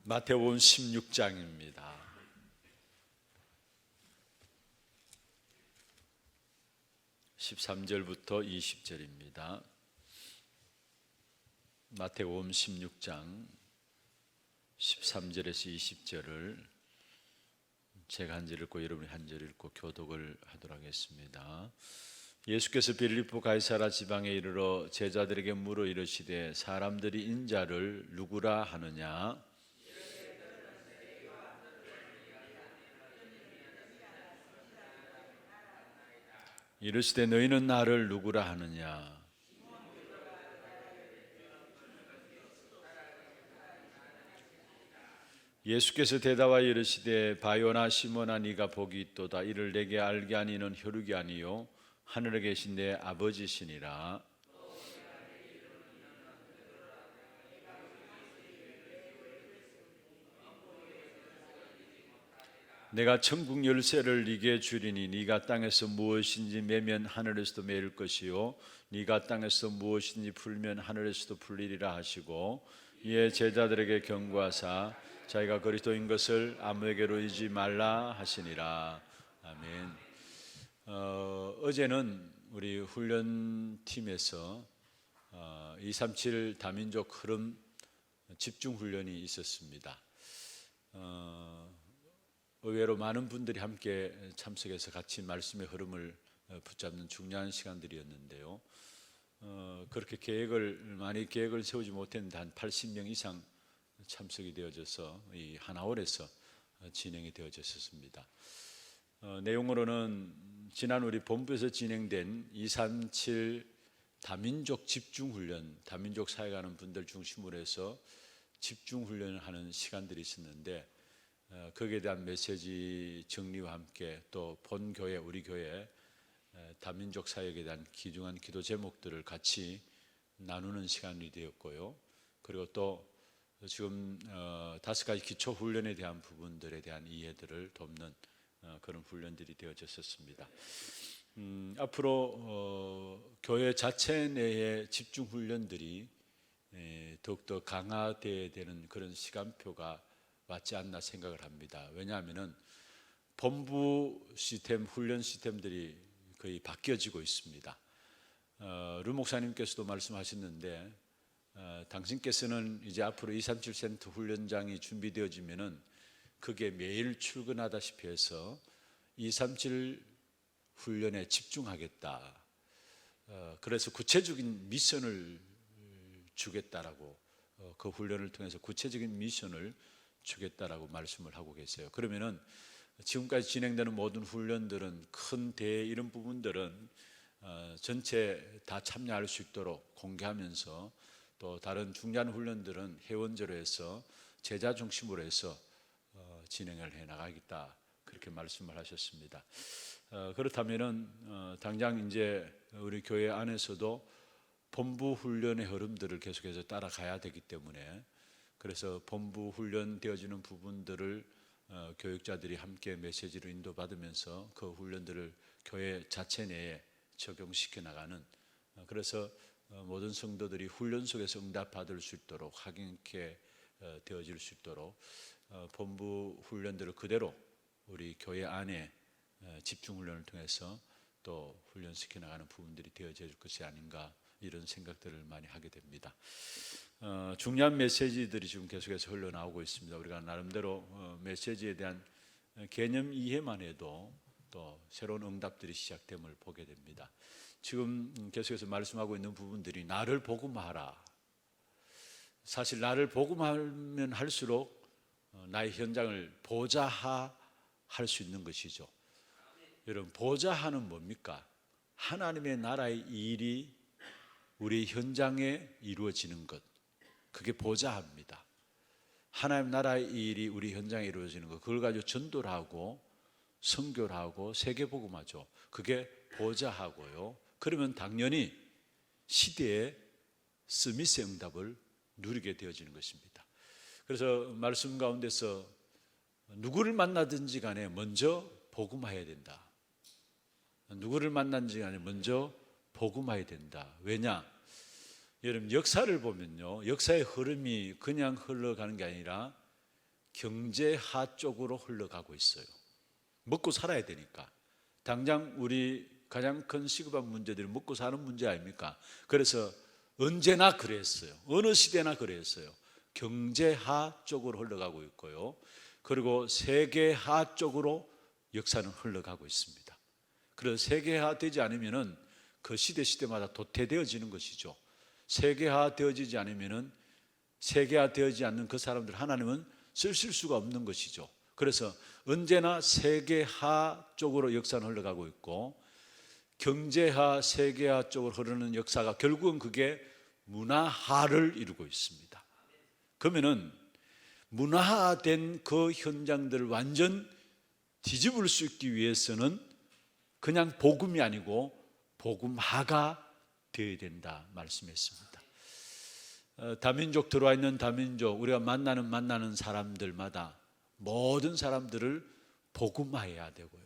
마태복음 16장입니다. 13절부터 20절입니다. 마태복음 16장 13절에서 20절을 제가 한 절 읽고 여러분이 한 절 읽고 교독을 하도록 하겠습니다. 예수께서 빌립보 가이사라 지방에 이르러 제자들에게 물어 이르시되 사람들이 인자를 누구라 하느냐? 이르시되 너희는 나를 누구라 하느냐? 예수께서 대답하여 이르시되 바요나 시몬아 네가 복이 있도다. 이를 내게 알게 하니는 혈육이 아니요 하늘에 계신 내 아버지시니라. 내가 천국 열쇠를 네게 주리니 네가 땅에서 무엇인지 매면 하늘에서도 매일 것이요 네가 땅에서 무엇인지 풀면 하늘에서도 풀리리라 하시고 이에 제자들에게 경고하사 자기가 그리스도인 것을 아무에게로 이지 말라 하시니라. 아멘. 어제는 우리 훈련팀에서 237 다민족 흐름 집중 훈련이 있었습니다. 의외로 많은 분들이 함께 참석해서 같이 말씀의 흐름을 붙잡는 중요한 시간들이었는데요. 그렇게 많이 계획을 세우지 못했는데 한 80명 이상 참석이 되어져서 이 하나홀에서 진행이 되어졌습니다. 내용으로는 지난 우리 본부에서 진행된 237 다민족 집중훈련, 다민족 사회 가는 분들 중심으로 해서 집중훈련을 하는 시간들이 있었는데 거기에 대한 메시지 정리와 함께 또 본교회, 우리 교회 다민족 사역에 대한 귀중한 기도 제목들을 같이 나누는 시간이 되었고요. 그리고 또 지금 5가지 기초 훈련에 대한 부분들에 대한 이해들을 돕는 그런 훈련들이 되어졌었습니다. 앞으로 교회 자체 내의 집중 훈련들이 더욱더 강화되어야 되는 그런 시간표가 맞지 않나 생각을 합니다. 왜냐하면 본부 시스템, 훈련 시스템들이 거의 바뀌어지고 있습니다. 루 목사님께서도 말씀하셨는데 당신께서는 이제 앞으로 237 센터 훈련장이 준비되어지면은 그게 매일 출근하다시피 해서 237 훈련에 집중하겠다. 그래서 구체적인 미션을 주겠다라고 그 훈련을 통해서 구체적인 미션을 주겠다라고 말씀을 하고 계세요. 그러면은 지금까지 진행되는 모든 훈련들은 큰 대회 이런 부분들은 전체 다 참여할 수 있도록 공개하면서 또 다른 중요한 훈련들은 회원제로 해서 제자 중심으로 해서 진행을 해 나가겠다 그렇게 말씀을 하셨습니다. 그렇다면은 당장 이제 우리 교회 안에서도 본부 훈련의 흐름들을 계속해서 따라가야 되기 때문에 그래서 본부 훈련 되어지는 부분들을 교육자들이 함께 메시지로 인도받으면서 그 훈련들을 교회 자체 내에 적용시켜 나가는 그래서 모든 성도들이 훈련 속에서 응답받을 수 있도록 확인케 되어질 수 있도록 본부 훈련들을 그대로 우리 교회 안에 집중 훈련을 통해서 또 훈련시켜 나가는 부분들이 되어질 것이 아닌가 이런 생각들을 많이 하게 됩니다. 중요한 메시지들이 지금 계속해서 흘러나오고 있습니다. 우리가 나름대로 메시지에 대한 개념 이해만 해도 또 새로운 응답들이 시작됨을 보게 됩니다. 지금 계속해서 말씀하고 있는 부분들이 나를 복음하라. 사실 나를 복음하면 할수록 나의 현장을 보좌화 할 수 있는 것이죠. 여러분 보좌화는 뭡니까? 하나님의 나라의 일이 우리 현장에 이루어지는 것, 그게 보좌합니다. 하나님 나라의 일이 우리 현장에 이루어지는 것, 그걸 가지고 전도를 하고 선교를 하고 세계복음하죠. 그게 보좌하고요. 그러면 당연히 시대의 스미스의 응답을 누리게 되어지는 것입니다. 그래서 말씀 가운데서 누구를 만나든지 간에 먼저 복음해야 된다. 누구를 만난지 간에 먼저 복음해야 된다. 왜냐? 여러분 역사를 보면요, 역사의 흐름이 그냥 흘러가는 게 아니라 경제하 쪽으로 흘러가고 있어요. 먹고 살아야 되니까. 당장 우리 가장 큰 시급한 문제들이 먹고 사는 문제 아닙니까? 그래서 언제나 그랬어요. 어느 시대나 그랬어요. 경제하 쪽으로 흘러가고 있고요. 그리고 세계하 쪽으로 역사는 흘러가고 있습니다. 그래서 세계화 되지 않으면은 그 시대마다 도태되어지는 것이죠. 세계화 되어지지 않으면은 세계화 되어지지 않는 그 사람들 하나님은 쓰실 수가 없는 것이죠. 그래서 언제나 세계화 쪽으로 역사는 흘러가고 있고, 경제화, 세계화 쪽으로 흐르는 역사가 결국은 그게 문화화를 이루고 있습니다. 그러면은 문화화된 그 현장들을 완전 뒤집을 수 있기 위해서는 그냥 복음이 아니고 복음화가 되어야 된다 말씀했습니다. 다민족 들어와 있는 다민족, 우리가 만나는 사람들마다 모든 사람들을 복음화해야 되고요.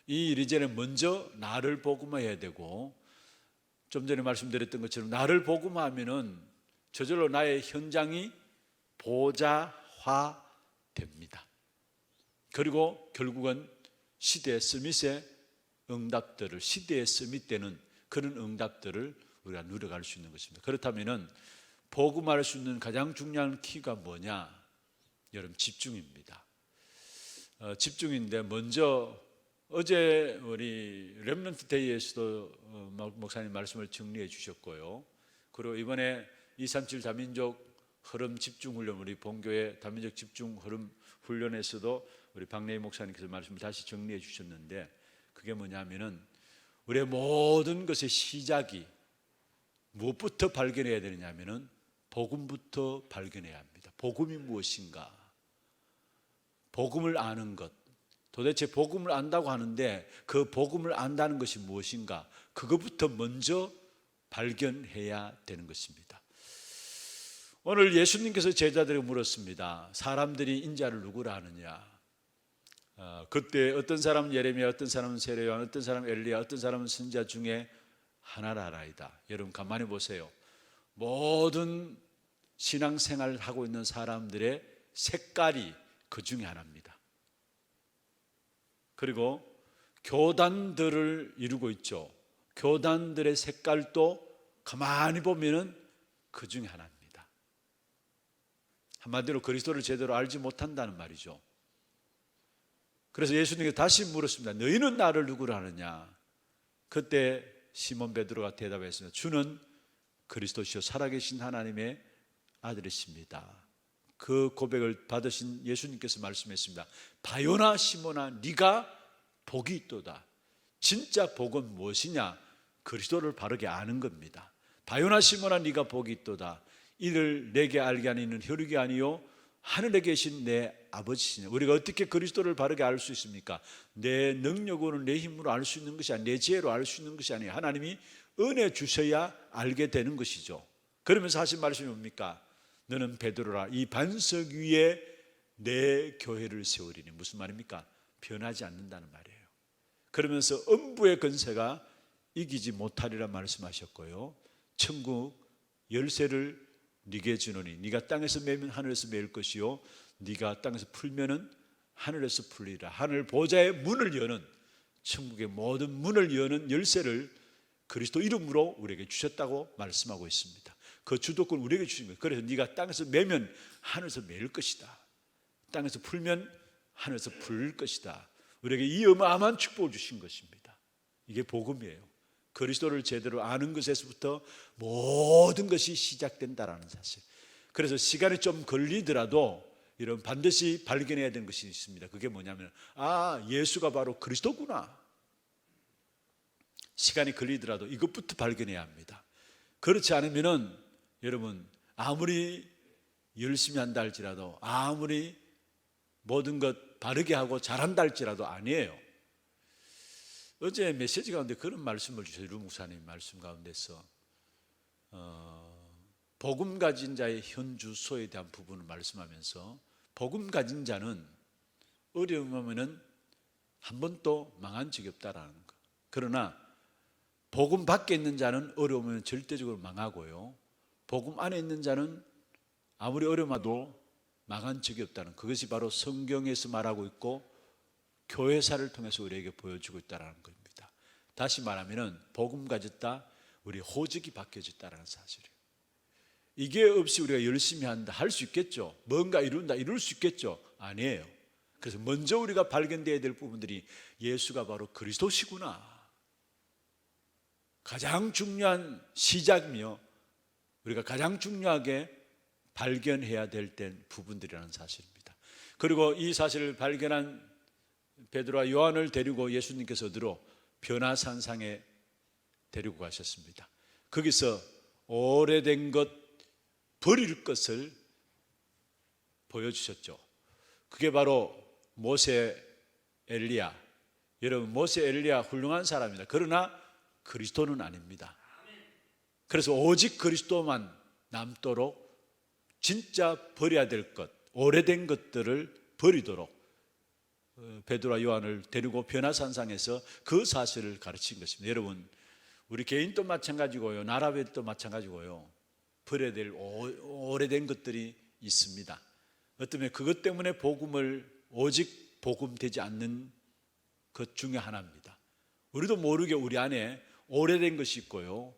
이 일 이전에 먼저 나를 복음화해야 되고, 좀 전에 말씀드렸던 것처럼 나를 복음화하면은 저절로 나의 현장이 보좌화 됩니다. 그리고 결국은 시대의 스밋의 응답들을, 시대의 스밋되는 그런 응답들을 우리가 누려갈 수 있는 것입니다. 그렇다면은 복음할 수 있는 가장 중요한 키가 뭐냐? 여러분, 집중입니다. 집중인데, 먼저 어제 우리 렘넌트 데이에서도 목사님 말씀을 정리해 주셨고요. 그리고 이번에 237 다민족 흐름 집중 훈련, 우리 본교회 다민족 집중 흐름 훈련에서도 우리 박래희 목사님께서 말씀을 다시 정리해 주셨는데, 그게 뭐냐면은 우리의 모든 것의 시작이 무엇부터 발견해야 되느냐면은 복음부터 발견해야 합니다. 복음이 무엇인가? 복음을 아는 것. 도대체 복음을 안다고 하는데 그 복음을 안다는 것이 무엇인가? 그것부터 먼저 발견해야 되는 것입니다. 오늘 예수님께서 제자들에게 물었습니다. 사람들이 인자를 누구라 하느냐? 그때 어떤 사람은 예레미야, 어떤 사람은 세례요한, 어떤 사람은 엘리야, 어떤 사람은 선지자 중에 하나라 하라이다. 여러분 가만히 보세요. 모든 신앙생활을 하고 있는 사람들의 색깔이 그 중에 하나입니다. 그리고 교단들을 이루고 있죠. 교단들의 색깔도 가만히 보면은 그 중에 하나입니다. 한마디로 그리스도를 제대로 알지 못한다는 말이죠. 그래서 예수님께 다시 물었습니다. 너희는 나를 누구로 하느냐? 그때 시몬 베드로가 대답했습니다. 주는 그리스도시요 살아계신 하나님의 아들이십니다. 그 고백을 받으신 예수님께서 말씀했습니다. 바요나 시몬아, 네가 복이 있도다. 진짜 복은 무엇이냐? 그리스도를 바르게 아는 겁니다. 바요나 시몬아, 네가 복이 있도다. 이를 내게 알게 하는 혈육이 아니요 하늘에 계신 내 아버지시냐. 우리가 어떻게 그리스도를 바르게 알 수 있습니까? 내 능력으로는, 내 힘으로 알 수 있는 것이 아니에요. 내 지혜로 알 수 있는 것이 아니에요. 하나님이 은혜 주셔야 알게 되는 것이죠. 그러면서 하신 말씀이 뭡니까? 너는 베드로라, 이 반석 위에 내 교회를 세우리니. 무슨 말입니까? 변하지 않는다는 말이에요. 그러면서 음부의 권세가 이기지 못하리라 말씀하셨고요. 천국 열쇠를 네게 주노니 네가 땅에서 매면 하늘에서 매일 것이요 네가 땅에서 풀면은 하늘에서 풀리라. 하늘 보좌의 문을 여는, 천국의 모든 문을 여는 열쇠를 그리스도 이름으로 우리에게 주셨다고 말씀하고 있습니다. 그 주도권 우리에게 주신 거예요. 그래서 네가 땅에서 매면 하늘에서 매일 것이다. 땅에서 풀면 하늘에서 풀 것이다. 우리에게 이 어마어마한 축복을 주신 것입니다. 이게 복음이에요. 그리스도를 제대로 아는 것에서부터 모든 것이 시작된다라는 사실. 그래서 시간이 좀 걸리더라도 이런 반드시 발견해야 되는 것이 있습니다. 그게 뭐냐면, 아, 예수가 바로 그리스도구나. 시간이 걸리더라도 이것부터 발견해야 합니다. 그렇지 않으면은 여러분, 아무리 열심히 한다 할지라도, 아무리 모든 것 바르게 하고 잘한다 할지라도 아니에요. 어제 메시지 가운데 그런 말씀을 주셔요. 루 목사님 말씀 가운데서 복음 가진 자의 현주소에 대한 부분을 말씀하면서, 복음 가진 자는 어려움 오면은 한 번도 망한 적이 없다라는 거. 그러나 복음 밖에 있는 자는 어려우면 절대적으로 망하고요, 복음 안에 있는 자는 아무리 어려워도 망한 적이 없다는, 그것이 바로 성경에서 말하고 있고 교회사를 통해서 우리에게 보여주고 있다는 겁니다. 다시 말하면 복음 가졌다, 우리 호적이 바뀌어졌다는 사실이에요. 이게 없이 우리가 열심히 한다, 할 수 있겠죠? 뭔가 이룬다, 이룰 수 있겠죠? 아니에요. 그래서 먼저 우리가 발견되어야 될 부분들이 예수가 바로 그리스도시구나, 가장 중요한 시작이며 우리가 가장 중요하게 발견해야 될 부분들이라는 사실입니다. 그리고 이 사실을 발견한 베드로와 요한을 데리고 예수님께서 어디로? 변화산상에 데리고 가셨습니다. 거기서 오래된 것, 버릴 것을 보여주셨죠. 그게 바로 모세, 엘리야. 여러분, 모세, 엘리야 훌륭한 사람입니다. 그러나 그리스도는 아닙니다. 그래서 오직 그리스도만 남도록 진짜 버려야 될 것, 오래된 것들을 버리도록 베드로와 요한을 데리고 변화산상에서 그 사실을 가르친 것입니다. 여러분, 우리 개인도 마찬가지고요, 나라별도 마찬가지고요, 버려야 될 오래된 것들이 있습니다. 어쩌면 그것 때문에 복음을 오직 복음되지 않는 것 중에 하나입니다. 우리도 모르게 우리 안에 오래된 것이 있고요,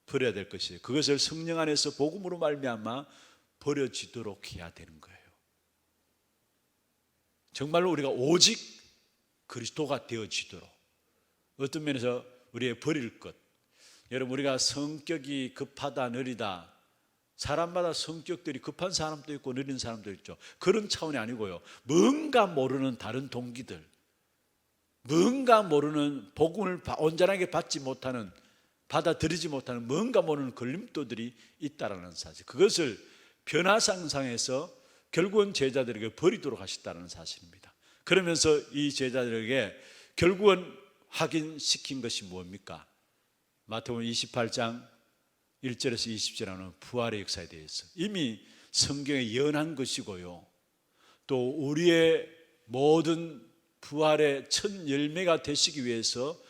버려야 될 것이에요. 그것을 성령 안에서 복음으로 말미암아 버려지도록 해야 되는 거예요. 정말로 우리가 오직 그리스도가 되어지도록, 어떤 면에서 우리의 버릴 것, 여러분, 우리가 성격이 급하다, 느리다, 사람마다 성격들이 급한 사람도 있고 느린 사람도 있죠. 그런 차원이 아니고요, 뭔가 모르는 다른 동기들, 뭔가 모르는 복음을 온전하게 받지 못하는, 받아들이지 못하는 뭔가 모르는 걸림돌들이 있다라는 사실, 그것을 변화상상에서 결국은 제자들에게 버리도록 하셨다는 사실입니다. 그러면서 이 제자들에게 결국은 확인시킨 것이 무엇입니까? 마태복음 28장 1절에서 20절 하는 부활의 역사에 대해서 이미 성경에 예언한 것이고요, 또 우리의 모든 부활의 첫 열매가 되시기 위해서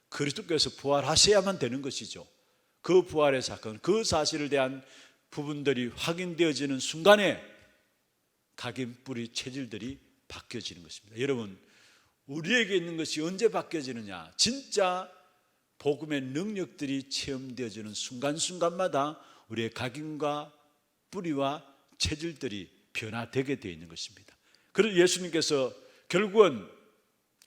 그리스도께서 부활하셔야만 되는 것이죠. 그 부활의 사건, 그 사실에 대한 부분들이 확인되어지는 순간에 각인 뿌리 체질들이 바뀌어지는 것입니다. 여러분, 우리에게 있는 것이 언제 바뀌어지느냐? 진짜 복음의 능력들이 체험되어지는 순간순간마다 우리의 각인과 뿌리와 체질들이 변화되게 되어 있는 것입니다. 그래서 예수님께서 결국은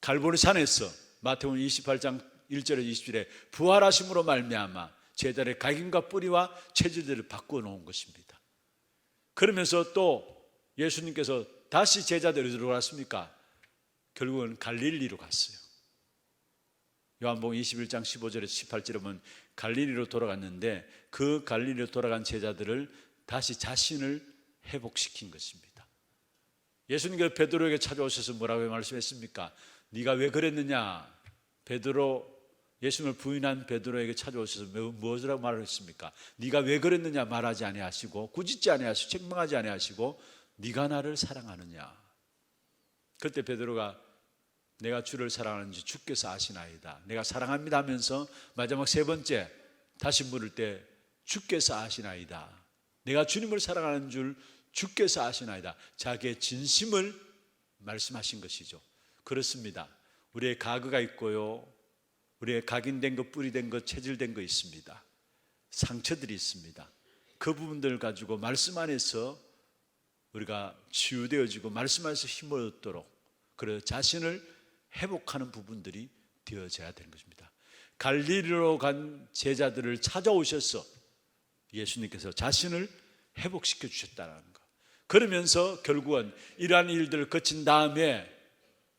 갈보리 산에서 마태복음 28장 1절에서 20절에 부활하심으로 말미암아 제자들의 각인과 뿌리와 체질들을 바꾸어 놓은 것입니다. 그러면서 또 예수님께서 다시 제자들이 어디로 갔습니까? 결국은 갈릴리로 갔어요. 요한복음 21장 15절에서 18절에 보면 갈릴리로 돌아갔는데, 그 갈릴리로 돌아간 제자들을 다시 자신을 회복시킨 것입니다. 예수님께서 베드로에게 찾아오셔서 뭐라고 말씀했습니까? 네가 왜 그랬느냐? 베드로, 예수님을 부인한 베드로에게 찾아오셔서 무엇이라고 말했습니까? 네가 왜 그랬느냐 말하지 아니하시고, 꾸짖지 아니하시고, 책망하지 아니하시고, 네가 나를 사랑하느냐? 그때 베드로가 내가 주를 사랑하는지 주께서 아시나이다, 내가 사랑합니다 하면서 마지막 세 번째 다시 물을 때 주께서 아시나이다, 내가 주님을 사랑하는 줄 주께서 아시나이다, 자기의 진심을 말씀하신 것이죠. 그렇습니다. 우리의 가그가 있고요, 우리의 각인된 것, 뿌리된 것, 체질된 것 있습니다. 상처들이 있습니다. 그 부분들을 가지고 말씀 안에서 우리가 치유되어지고 말씀 안에서 힘을 얻도록, 그래서 자신을 회복하는 부분들이 되어져야 되는 것입니다. 갈릴리로 간 제자들을 찾아오셔서 예수님께서 자신을 회복시켜 주셨다는 것, 그러면서 결국은 이러한 일들을 거친 다음에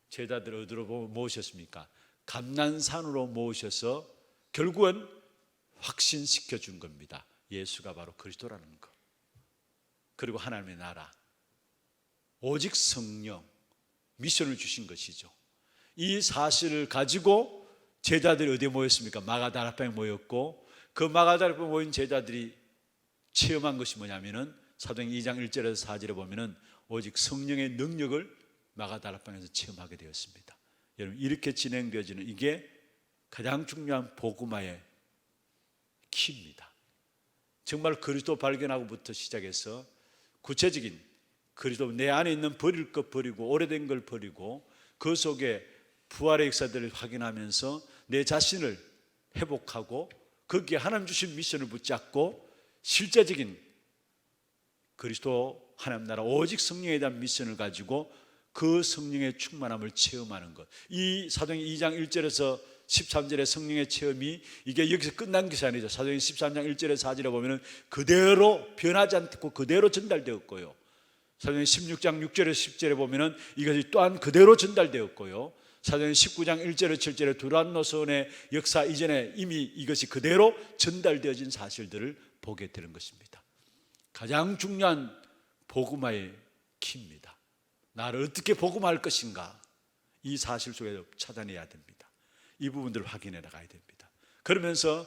제자들을 어디로 모으셨습니까? 감난산으로 모으셔서 결국은 확신시켜 준 겁니다. 예수가 바로 그리스도라는 것, 그리고 하나님의 나라, 오직 성령, 미션을 주신 것이죠. 이 사실을 가지고 제자들이 어디에 모였습니까? 마가다락방에 모였고, 그 마가다락방에 모인 제자들이 체험한 것이 뭐냐면은 사도행 2장 1절에서 4절에 보면은 오직 성령의 능력을 마가다락방에서 체험하게 되었습니다. 여러분, 이렇게 진행되어지는 이게 가장 중요한 복음화의 키입니다. 정말 그리스도 발견하고부터 시작해서 구체적인 그리스도 내 안에 있는 버릴 것 버리고 오래된 걸 버리고 그 속에 부활의 역사들을 확인하면서 내 자신을 회복하고 거기에 하나님 주신 미션을 붙잡고 실제적인 그리스도 하나님 나라 오직 성령에 대한 미션을 가지고 그 성령의 충만함을 체험하는 것. 이 사도행전 2장 1절에서 13절의 성령의 체험이 이게 여기서 끝난 것이 아니죠. 사도행전 13장 1절에서 4절에 보면 그대로 변하지 않고 그대로 전달되었고요. 사도행전 16장 6절에서 10절에 보면 이것이 또한 그대로 전달되었고요. 사도행전 19장 1절에서 7절에 두란노선의 역사 이전에 이미 이것이 그대로 전달되어진 사실들을 보게 되는 것입니다. 가장 중요한 복음화의 키입니다. 나를 어떻게 복음할 것인가, 이 사실 속에서 찾아내야 됩니다. 이 부분들을 확인해 나가야 됩니다. 그러면서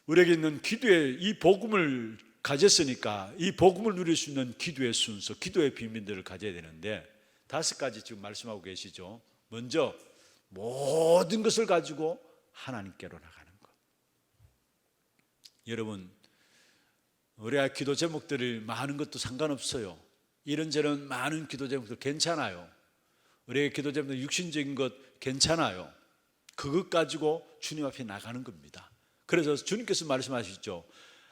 우리에게 있는 기도의 이 복음을 가졌으니까 이 복음을 누릴 수 있는 기도의 순서, 기도의 비밀들을 가져야 되는데 5가지 지금 말씀하고 계시죠. 먼저 모든 것을 가지고 하나님께로 나가는 것. 여러분, 우리가 기도 제목들이 많은 것도 상관없어요. 이런저런 많은 기도 제목들 괜찮아요. 우리의 기도 제목들 육신적인 것 괜찮아요. 그것 가지고 주님 앞에 나가는 겁니다. 그래서 주님께서 말씀하시죠.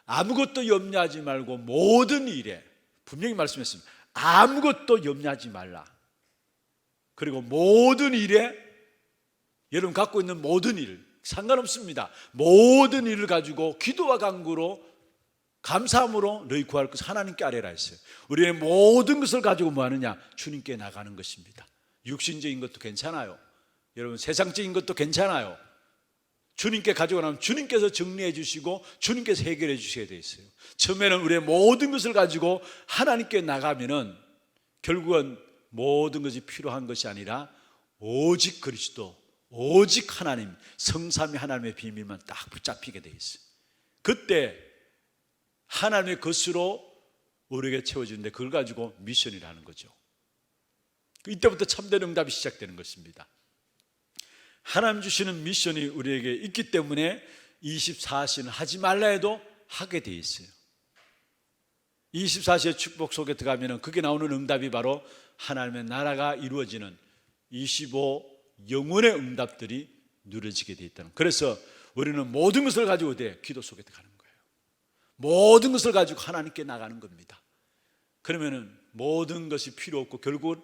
아무것도 염려하지 말고 모든 일에, 분명히 말씀했습니다. 아무것도 염려하지 말라. 그리고 모든 일에, 여러분 갖고 있는 모든 일 상관없습니다. 모든 일을 가지고 기도와 간구로 감사함으로 너희 구할 것을 하나님께 아뢰라 했어요. 우리의 모든 것을 가지고 뭐 하느냐? 주님께 나가는 것입니다. 육신적인 것도 괜찮아요. 여러분 세상적인 것도 괜찮아요. 주님께 가지고 나면 주님께서 정리해 주시고 주님께서 해결해 주셔야 돼 있어요. 처음에는 우리의 모든 것을 가지고 하나님께 나가면은 결국은 모든 것이 필요한 것이 아니라 오직 그리스도, 오직 하나님, 성삼위 하나님의 비밀만 딱 붙잡히게 돼 있어요. 그때 하나님의 것으로 우리에게 채워지는데 그걸 가지고 미션이라는 거죠. 이때부터 참된 응답이 시작되는 것입니다. 하나님 주시는 미션이 우리에게 있기 때문에 24시는 하지 말라 해도 하게 돼 있어요. 24시의 축복 속에 들어가면 그게 나오는 응답이 바로 하나님의 나라가 이루어지는 25 영원의 응답들이 누려지게 돼 있다는. 그래서 우리는 모든 것을 가지고 기도 속에 들어가는 거예요. 모든 것을 가지고 하나님께 나가는 겁니다. 그러면은 모든 것이 필요 없고 결국은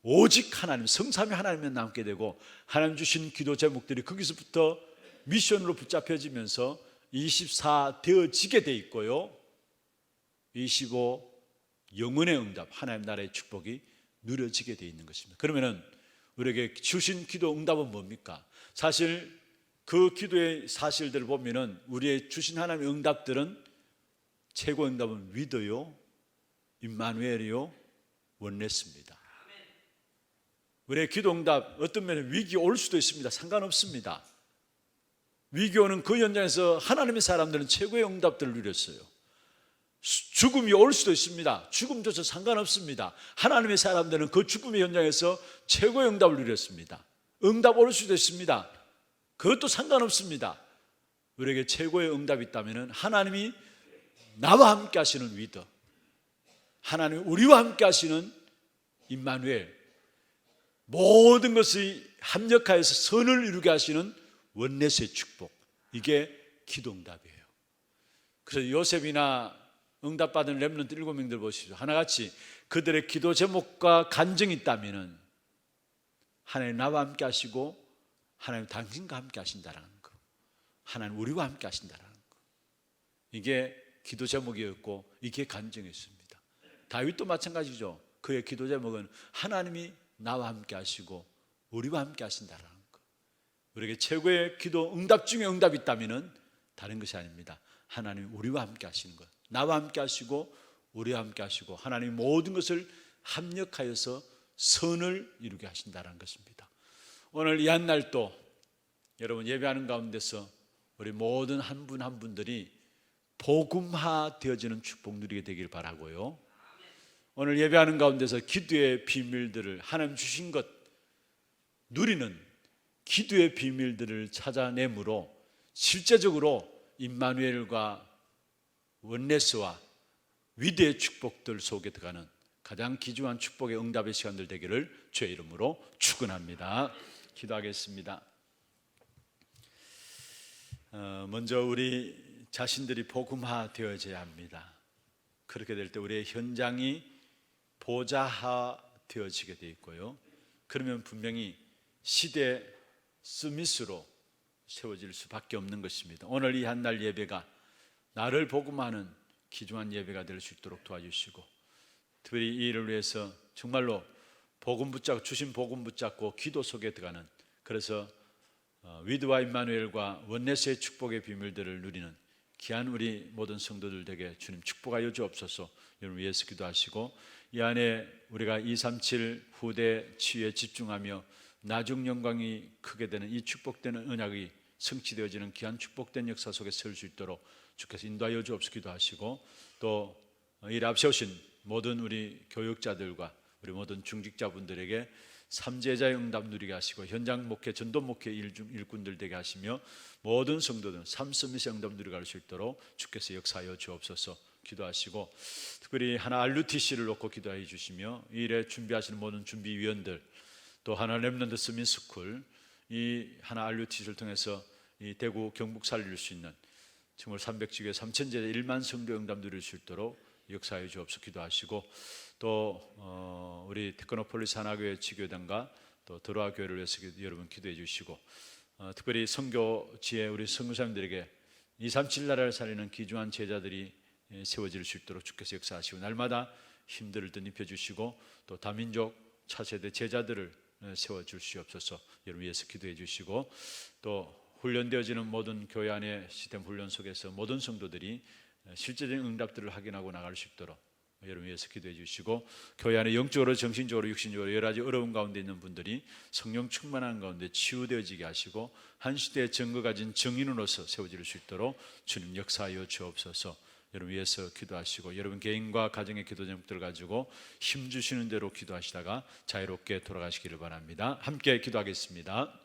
오직 하나님, 성삼위 하나님만 남게 되고 하나님 주신 기도 제목들이 거기서부터 미션으로 붙잡혀지면서 24 되어지게 돼 있고요. 25 영원의 응답, 하나님 나라의 축복이 누려지게 돼 있는 것입니다. 그러면은 우리에게 주신 기도 응답은 뭡니까? 사실 그 기도의 사실들을 보면은 우리의 주신 하나님의 응답들은 최고 응답은 위도요, 임마누엘이요, 원네스입니다. 우리의 기도 응답 어떤 면에 위기 올 수도 있습니다. 상관없습니다. 위기 오는 그 현장에서 하나님의 사람들은 최고의 응답들을 누렸어요. 죽음이 올 수도 있습니다. 죽음조차 상관없습니다. 하나님의 사람들은 그 죽음의 현장에서 최고의 응답을 누렸습니다. 응답 올 수도 있습니다. 그것도 상관없습니다. 우리에게 최고의 응답이 있다면 하나님이 나와 함께 하시는 위더, 하나님이 우리와 함께 하시는 임마누엘, 모든 것이 합력하여서 선을 이루게 하시는 원네스의 축복, 이게 기도 응답이에요. 그래서 요셉이나 응답받은 렘넌트 7명들 보시죠. 하나같이 그들의 기도 제목과 간증이 있다면 하나님 나와 함께 하시고 하나님 당신과 함께 하신다는 거, 하나님 우리와 함께 하신다는 거, 이게 기도 제목이었고 이게 간증이었습니다. 다윗도 마찬가지죠. 그의 기도 제목은 하나님이 나와 함께 하시고 우리와 함께 하신다는 거. 우리에게 최고의 기도 응답 중에 응답이 있다면 다른 것이 아닙니다. 하나님 우리와 함께 하시는 것, 나와 함께 하시고 우리와 함께 하시고 하나님 모든 것을 합력하여서 선을 이루게 하신다는 것입니다. 오늘 이 한날도 여러분 예배하는 가운데서 우리 모든 한 분 한 분들이 복음화 되어지는 축복 누리게 되길 바라고요. 오늘 예배하는 가운데서 기도의 비밀들을 하나님 주신 것 누리는 기도의 비밀들을 찾아내므로 실제적으로 임마누엘과 원네스와 위대의 축복들 속에 들어가는 가장 귀중한 축복의 응답의 시간들 되기를 주의 이름으로 축원합니다. 기도하겠습니다. 먼저 우리 자신들이 복음화 되어져야 합니다. 그렇게 될 때 우리의 현장이 보좌화 되어지게 돼 있고요. 그러면 분명히 시대 스미스로 세워질 수밖에 없는 것입니다. 오늘 이 한날 예배가 나를 복음하는 귀중한 예배가 될 수 있도록 도와주시고, 특별히 이 일을 위해서 정말로 복음 붙잡고 주신 복음 붙잡고 기도 속에 들어가는, 그래서 위드와 임마누엘과 원네스의 축복의 비밀들을 누리는 귀한 우리 모든 성도들 되게 주님 축복하여 주옵소서. 여러분 위해서 기도하시고, 이 안에 우리가 237 후대 치유에 집중하며 나중 영광이 크게 되는 이 축복되는 언약이 성취되어지는 귀한 축복된 역사 속에 설 수 있도록 주께서 인도하여 주옵소서. 기도하시고, 또 일 앞세우신 모든 우리 교육자들과 우리 모든 중직자분들에게 삼제자의 응답 누리게 하시고, 현장 목회, 전도 목회 일꾼들 되게 하시며 모든 성도들 삼스미스의 응답 누리게 할 수 있도록 주께서 역사하여 주옵소서. 기도하시고, 특별히 하나 RUTC를 놓고 기도해 주시며, 이 일에 준비하시는 모든 준비위원들, 또 하나 렘넌트 스민스쿨, 이 하나 RUTC를 통해서 이 대구 경북 살릴 수 있는 정말 300지교회 3000제자 1만 성도 응답 누릴 수 있도록 역사해 주옵소서. 기도하시고, 또 우리 테크노폴리스 하나교회 지교단과 또 드로아 교회를 위해서 여러분 기도해 주시고, 특별히 선교지에 우리 선교사님들에게 237 나라를 살리는 귀중한 제자들이 세워질 수 있도록 주께서 역사하시고, 날마다 힘들을 덧입혀 주시고, 또 다민족 차세대 제자들을 세워줄 수 없어서 여러분 위해서 기도해 주시고, 또 훈련되어지는 모든 교회 안의 시스템 훈련 속에서 모든 성도들이 실제적인 응답들을 확인하고 나갈 수 있도록 여러분 위해서 기도해 주시고, 교회 안에 영적으로 정신적으로 육신적으로 여러 가지 어려운 가운데 있는 분들이 성령 충만한 가운데 치유되어지게 하시고, 한 시대의 증거 가진 증인으로서 세워질 수 있도록 주님 역사하여 주옵소서. 여러분 위해서 기도하시고, 여러분 개인과 가정의 기도 제목들 가지고 힘 주시는 대로 기도하시다가 자유롭게 돌아가시기를 바랍니다. 함께 기도하겠습니다.